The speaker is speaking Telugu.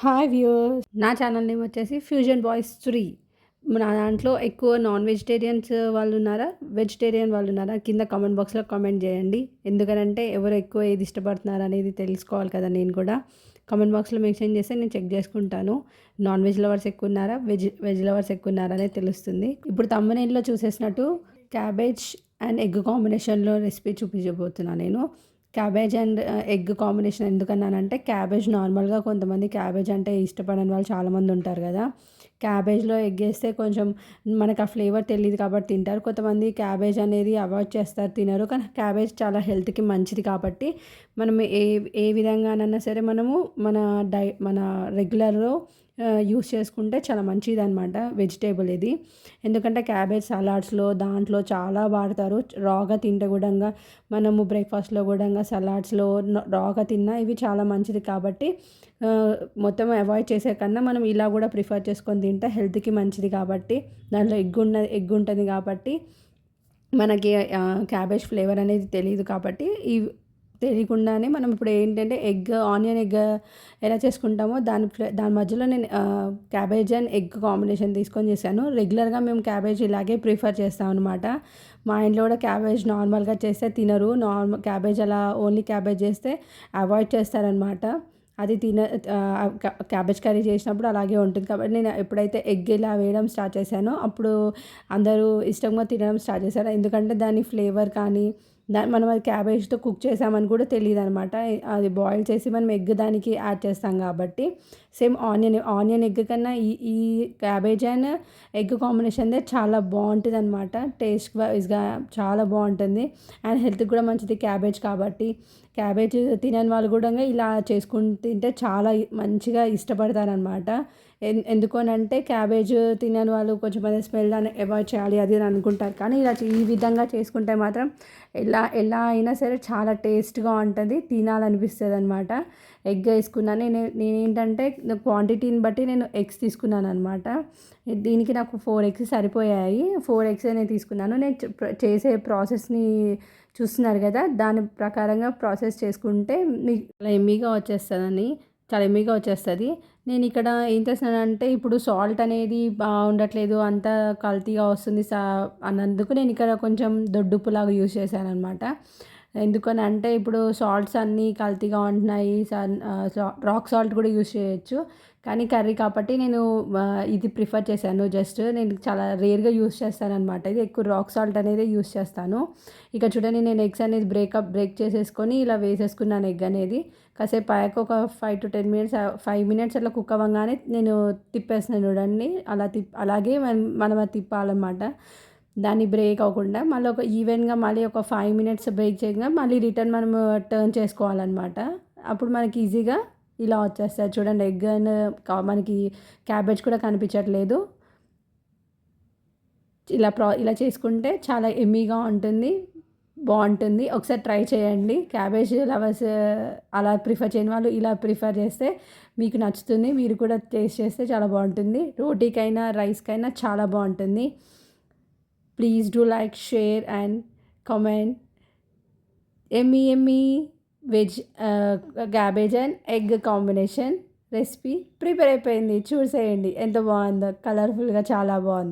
హాయ్ వ్యూవర్స్, నా ఛానల్ నేమ్ వచ్చేసి ఫ్యూజన్ బాయ్స్ 3. నా దాంట్లో ఎక్కువ నాన్ వెజిటేరియన్స్ వాళ్ళు ఉన్నారా, వెజిటేరియన్ వాళ్ళు ఉన్నారా? కింద కామెంట్ బాక్స్లో కామెంట్ చేయండి. ఎందుకనంటే ఎవరు ఎక్కువ ఏది ఇష్టపడుతున్నారు అనేది తెలుసుకోవాలి కదా. నేను కూడా కామెంట్ బాక్స్లో మెన్షన్ చేస్తే నేను చెక్ చేసుకుంటాను. నాన్ వెజ్ లవర్స్ ఎక్కువ ఉన్నారా, వెజ్ లవర్స్ ఎక్కువ ఉన్నారా అనేది తెలుస్తుంది. ఇప్పుడు తమ్మునేల్లో చూసేసినట్టు క్యాబేజ్ అండ్ ఎగ్ కాంబినేషన్లో రెసిపీ చూపించబోతున్నాను నేను. క్యాబేజ్ అండ్ ఎగ్ కాంబినేషన్ ఎందుకన్నానంటే, క్యాబేజ్ నార్మల్గా కొంతమంది క్యాబేజ్ అంటే ఇష్టపడని వాళ్ళు చాలామంది ఉంటారు కదా. క్యాబేజ్లో ఎగ్ వేస్తే కొంచెం మనకు ఆ ఫ్లేవర్ తెలియదు కాబట్టి తింటారు. కొంతమంది క్యాబేజ్ అనేది అవాయిడ్ చేస్తారు, తినరు. కానీ క్యాబేజ్ చాలా హెల్త్కి మంచిది కాబట్టి మనం ఏ ఏ విధంగానైనా సరే మనము మన రెగ్యులర్లో యూస్ చేసుకుంటే చాలా మంచిదన్నమాట వెజిటేబుల్ ఇది. ఎందుకంటే క్యాబేజ్ సలాడ్స్లో దాంట్లో చాలా వాడతారు. రాగా తింటే కూడా మనము బ్రేక్ఫాస్ట్లో కూడా సలాడ్స్లో రాగా తిన్నా ఇవి చాలా మంచిది కాబట్టి మొత్తం అవాయిడ్ చేసే కన్నా మనం ఇలా కూడా ప్రిఫర్ చేసుకొని తింటే హెల్త్కి మంచిది కాబట్టి, దాంట్లో ఎగ్ ఉంటుంది కాబట్టి మనకి క్యాబేజ్ ఫ్లేవర్ అనేది తెలియదు కాబట్టి తెలియకుండానే మనం ఇప్పుడు ఏంటంటే ఆనియన్ ఎగ్ ఎలా చేసుకుంటామో దాని మధ్యలో నేను క్యాబేజ్ అండ్ ఎగ్ కాంబినేషన్ తీసుకొని చేశాను. రెగ్యులర్గా మేము క్యాబేజ్ ఇలాగే ప్రిఫర్ చేస్తాం అనమాట. మా ఇంట్లో కూడా క్యాబేజ్ నార్మల్గా చేస్తే తినరు. క్యాబేజ్ అలా ఓన్లీ క్యాబేజ్ చేస్తే అవాయిడ్ చేస్తారనమాట. అది క్యాబేజ్ కర్రీ చేసినప్పుడు అలాగే ఉంటుంది కాబట్టి నేను ఎప్పుడైతే ఎగ్ ఇలా వేయడం స్టార్ట్ చేశానో అప్పుడు అందరూ ఇష్టంగా తినడం స్టార్ట్ చేశారు. ఎందుకంటే దాని ఫ్లేవర్ కానీ మనం అది క్యాబేజ్తో కుక్ చేసామని కూడా తెలియదు అనమాట. అది బాయిల్ చేసి మనం ఎగ్ దానికి యాడ్ చేస్తాం కాబట్టి సేమ్ ఆనియన్ ఎగ్ కన్నా ఈ క్యాబేజ్ అండ్ ఎగ్ కాంబినేషన్దే చాలా బాగుంటుంది అనమాట. టేస్ట్ వైజ్గా చాలా బాగుంటుంది అండ్ హెల్త్కి కూడా మంచిది క్యాబేజ్ కాబట్టి. క్యాబేజ్ తినని వాళ్ళు కూడా ఇలా చేసుకుని తింటే చాలా మంచిగా ఇష్టపడతారనమాట. ఎందుకనంటే క్యాబేజ్ తినని వాళ్ళు కొంచెం అదే స్మెల్ అని అవాయిడ్ చేయాలి అది అని అనుకుంటారు. కానీ ఈ విధంగా చేసుకుంటే మాత్రం ఎలా అయినా సరే చాలా టేస్ట్గా ఉంటుంది, తినాలనిపిస్తుంది అనమాట. ఎగ్ వేసుకున్నాను నేనేంటంటే క్వాంటిటీని బట్టి నేను ఎగ్స్ తీసుకున్నాను అనమాట. దీనికి నాకు 4 ఎగ్స్ సరిపోయాయి. 4 ఎగ్స్ నేను తీసుకున్నాను. నేను చేసే ప్రాసెస్ని చూస్తున్నారు కదా, దాని ప్రకారంగా ప్రాసెస్ చేసుకుంటే మీకు చాలా ఎమ్మీగా వచ్చేస్తుంది. నేను ఇక్కడ ఏం చేస్తున్నానంటే, ఇప్పుడు సాల్ట్ అనేది బాగుండట్లేదు, అంతా కల్తీగా వస్తుంది అన్నందుకు నేను ఇక్కడ కొంచెం దొడ్డుప్పులాగా యూజ్ చేశాను అనమాట. ఎందుకని అంటే ఇప్పుడు సాల్ట్స్ అన్నీ కల్తీగా ఉంటున్నాయి. రాక్ సాల్ట్ కూడా యూజ్ చేయొచ్చు, కానీ కర్రీ కాబట్టి నేను ఇది ప్రిఫర్ చేశాను. జస్ట్ నేను చాలా రేర్గా యూజ్ చేస్తాను అనమాట. ఇది ఎక్కువ రాక్ సాల్ట్ అనేది యూజ్ చేస్తాను. ఇక చూడండి, నేను ఎగ్స్ అనేది బ్రేక్ చేసేసుకొని ఇలా వేసేసుకున్నాను. ఎగ్ అనేది కాసేపు అయ్యాక ఒక 5 to 10 minutes 5 minutes అట్లా కుక్ అవ్వగానే నేను తిప్పేస్తున్నాను. చూడండి, అలాగే మనం అది తిప్పాలన్నమాట. దాన్ని బ్రేక్ అవ్వకుండా మళ్ళీ ఒక ఈవెన్గా మళ్ళీ ఒక 5 minutes బ్రేక్ చేయగా మళ్ళీ రిటర్న్ మనము టర్న్ చేసుకోవాలన్నమాట. అప్పుడు మనకి ఈజీగా ఇలా వచ్చేస్తుంది. చూడండి, ఎగ్ అండ్ మనకి క్యాబేజ్ కూడా కనిపించట్లేదు. ఇలా చేసుకుంటే చాలా ఎమ్మీగా ఉంటుంది, బాగుంటుంది. ఒకసారి ట్రై చేయండి. క్యాబేజ్ లవర్స్ అలా ప్రిఫర్ చేయని వాళ్ళు ఇలా ప్రిఫర్ చేస్తే మీకు నచ్చుతుంది. మీరు కూడా టేస్ట్ చేస్తే చాలా బాగుంటుంది. రోటీకైనా రైస్కైనా చాలా బాగుంటుంది. Please do like, share and comment. Yummy veg cabbage and egg combination recipe prepare అయిపోయింది. చూసేయండి ఎంత బాగుందో, కలర్ఫుల్గా చాలా బాగుంది.